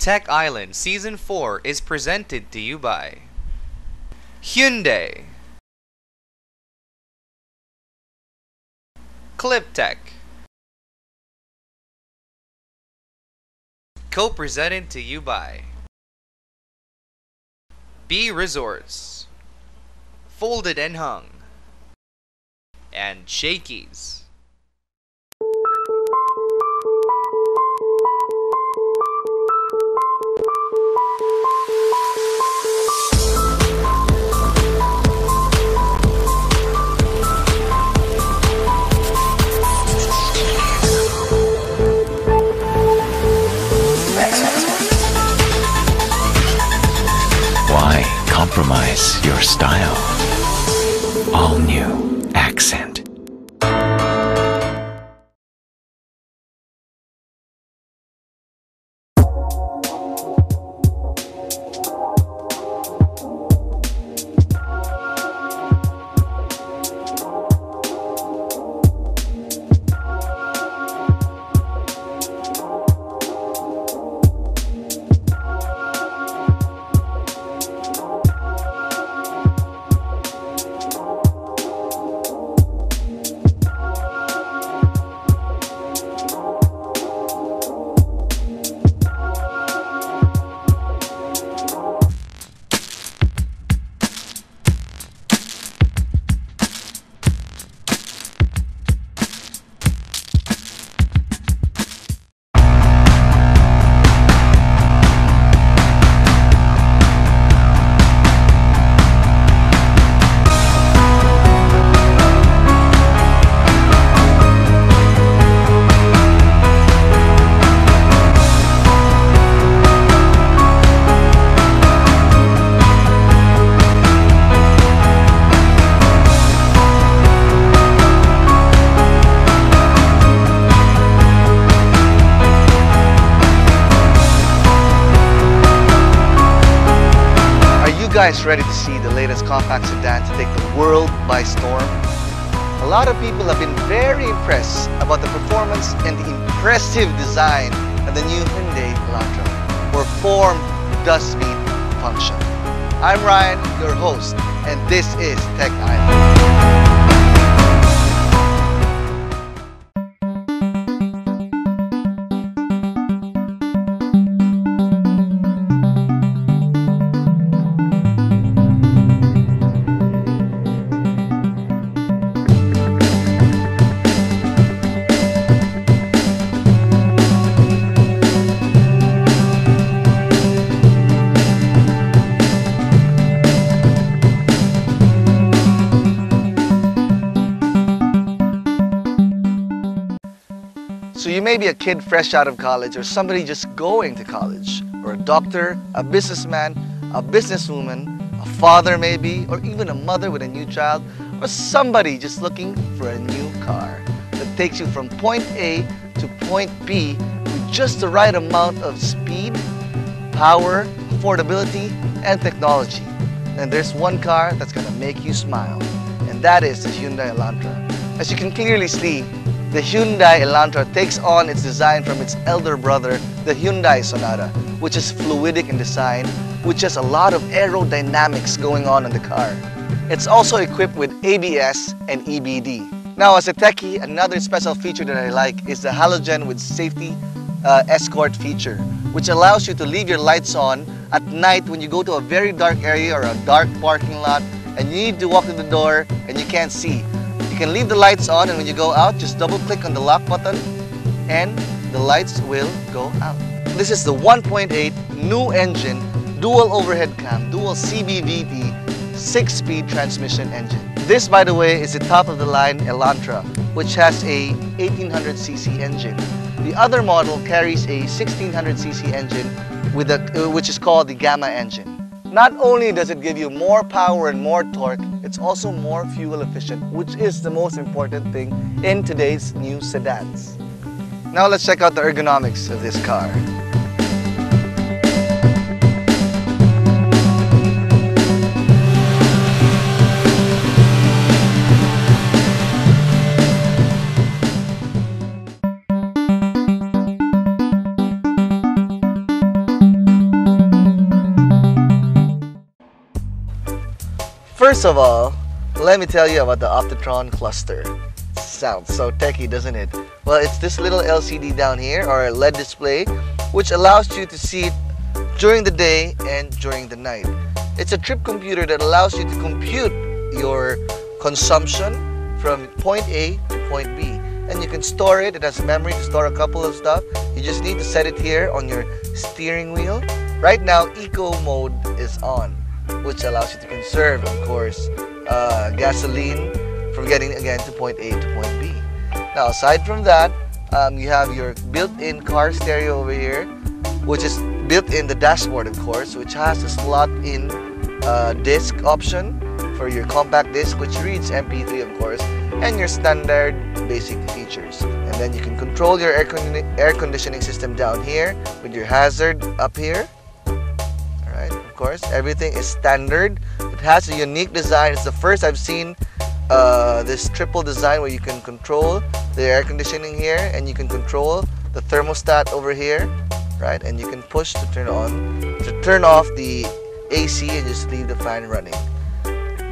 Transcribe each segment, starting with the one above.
Tech Island Season 4 is presented to you by Hyundai, Cliptech, co-presented to you by B Resorts, Folded and Hung, and Shakey's. Why compromise your style? All new Accent. Guys ready to see the latest compact sedan to take the world by storm? A lot of people have been very impressed about the performance and the impressive design of the new Hyundai Elantra, where form does meet function. I'm Ryan, your host, and this is Tech Island. So you may be a kid fresh out of college, or somebody just going to college, or a doctor, a businessman, a businesswoman, a father maybe, or even a mother with a new child, or somebody just looking for a new car that takes you from point A to point B with just the right amount of speed, power, affordability, and technology. And there's one car that's gonna make you smile, and that is the Hyundai Elantra. As you can clearly see, the Hyundai Elantra takes on its design from its elder brother, the Hyundai Sonata, which is fluidic in design, which has a lot of aerodynamics going on in the car. It's also equipped with ABS and EBD. Now, as a techie, another special feature that I like is the halogen with safety escort feature, which allows you to leave your lights on at night when you go to a very dark area or a dark parking lot and you need to walk to the door and you can't see. You can leave the lights on, and when you go out, just double click on the lock button and the lights will go out. This is the 1.8 new engine, dual overhead cam, dual CBVT, 6-speed transmission engine. This, by the way, is the top of the line Elantra, which has a 1800cc engine. The other model carries a 1600cc engine with which is called the Gamma engine. Not only does it give you more power and more torque, it's also more fuel efficient, which is the most important thing in today's new sedans. Now let's check out the ergonomics of this car. first of all, let me tell you about the Optitron cluster. Sounds so techy, doesn't it? Well, it's this little LCD down here, or a LED display, which allows you to see it during the day and during the night. It's a trip computer that allows you to compute your consumption from point A to point B. And you can store it. It has memory to store a couple of stuff. You just need to set it here on your steering wheel. Right now, eco mode is on, which allows you to conserve, of course, gasoline from getting again to point A to point B. Now, aside from that, you have your built-in car stereo over here, which is built in the dashboard, of course, which has a slot-in disc option for your compact disc, which reads MP3, of course, and your standard basic features. And then you can control your air conditioning system down here with your hazard up here. Alright, of course, everything is standard. It has a unique design. It's the first I've seen this triple design where you can control the air conditioning here, and you can control the thermostat over here, right? And you can push to turn off the AC and just leave the fan running.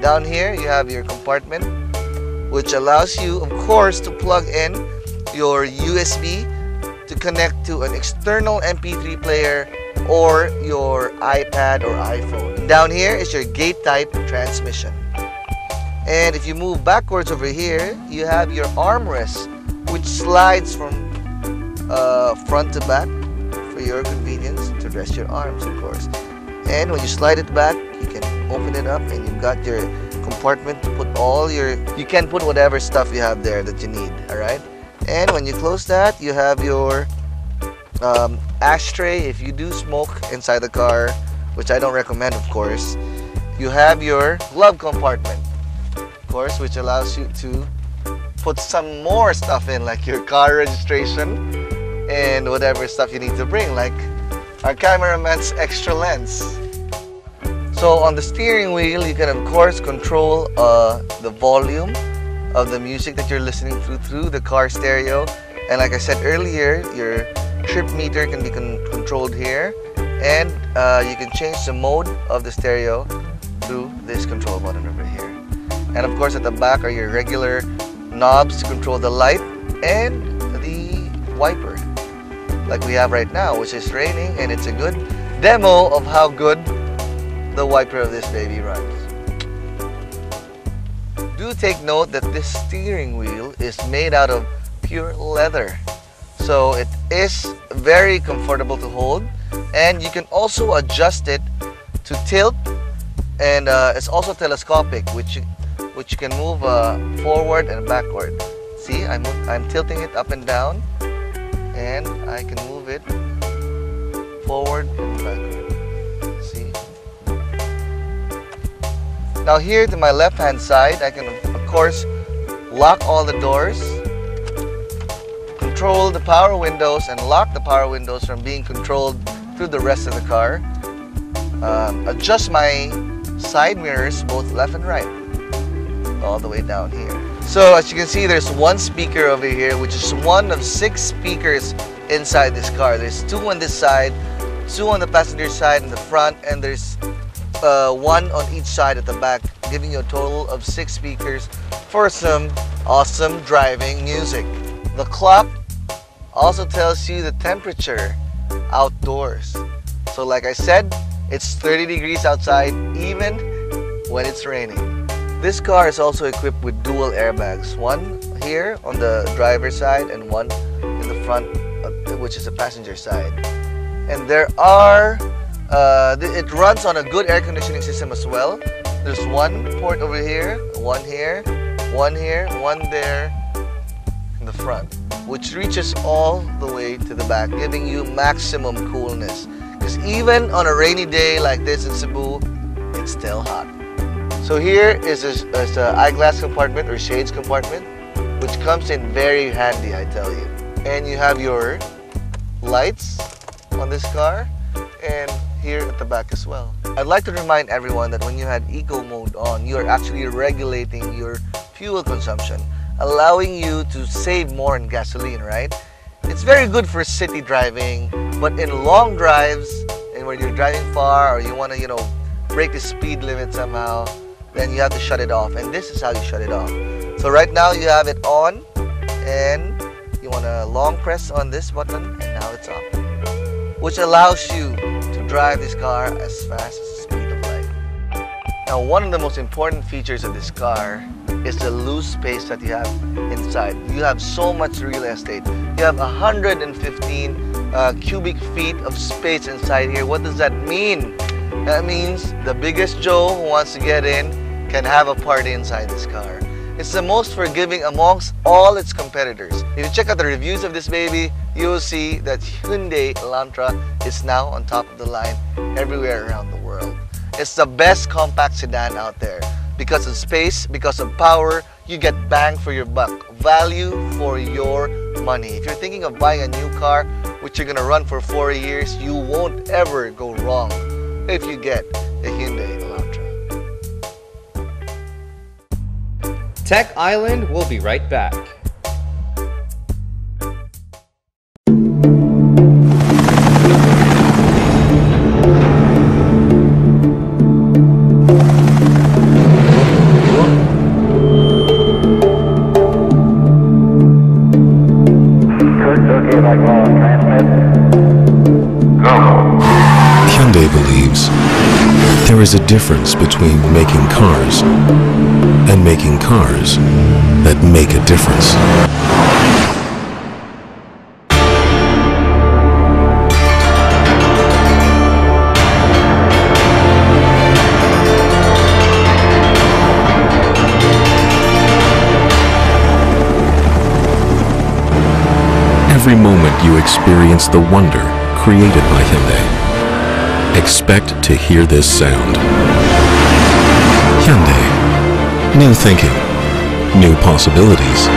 Down here you have your compartment, which allows you, of course, to plug in your USB to connect to an external MP3 player or your iPad or iPhone. Down here is your gate type transmission. And if you move backwards over here, you have your armrest, which slides from front to back for your convenience to rest your arms, of course. And when you slide it back, you can open it up and you've got your compartment to put all your, you can put whatever stuff you have there that you need, alright? And when you close that, you have your ashtray if you do smoke inside the car, which I don't recommend, of course. You have your glove compartment, of course, which allows you to put some more stuff in, like your car registration and whatever stuff you need to bring, like our cameraman's extra lens. So on the steering wheel, you can of course control the volume of the music that you're listening through the car stereo. And like I said earlier, your trip meter can be controlled here, and you can change the mode of the stereo through this control button over here. And of course at the back are your regular knobs to control the light and the wiper, like we have right now, which is raining, and it's a good demo of how good the wiper of this baby runs. Do take note that this steering wheel is made out of pure leather, so it is very comfortable to hold, and you can also adjust it to tilt, and it's also telescopic, which you can move forward and backward. See, I'm tilting it up and down, and I can move it forward and backward. See? Now here to my left hand side, I can of course lock all the doors, control the power windows, and lock the power windows from being controlled through the rest of the car. Adjust my side mirrors both left and right, all the way down here. So as you can see, there's one speaker over here, which is one of 6 speakers inside this car. There's 2 on this side, 2 on the passenger side in the front, and there's 1 on each side at the back, giving you a total of 6 speakers for some awesome driving music. The clock also tells you the temperature outdoors. So like I said, it's 30 degrees outside even when it's raining. This car is also equipped with dual airbags, one here on the driver's side and one in the front, which is the passenger side. And there are, it runs on a good air conditioning system as well. There's one port over here, one here, one here, one there in the front, which reaches all the way to the back, giving you maximum coolness. Because even on a rainy day like this in Cebu, it's still hot. So here is a eyeglass compartment or shades compartment, which comes in very handy, I tell you. And you have your lights on this car, and here at the back as well. I'd like to remind everyone that when you had eco mode on, you are actually regulating your fuel consumption, allowing you to save more in gasoline, right? It's very good for city driving, but in long drives and when you're driving far or you want to, break the speed limit somehow, then you have to shut it off. And this is how you shut it off. So right now you have it on, and you want to long press on this button, and now it's off, which allows you to drive this car as fast as the speed of light. Now, one of the most important features of this car is the loose space that you have inside. You have so much real estate. You have 115 cubic feet of space inside here. What does that mean? That means the biggest Joe who wants to get in can have a party inside this car. It's the most forgiving amongst all its competitors. If you check out the reviews of this baby, you will see that Hyundai Elantra is now on top of the line everywhere around the world. It's the best compact sedan out there. Because of space, because of power, you get bang for your buck. Value for your money. If you're thinking of buying a new car, which you're gonna run for 4 years, you won't ever go wrong if you get a Hyundai Elantra. Tech Island will be right back. Hyundai believes there is a difference between making cars and making cars that make a difference. Every moment you experience the wonder created by Hyundai, expect to hear this sound. Hyundai. New thinking. New possibilities.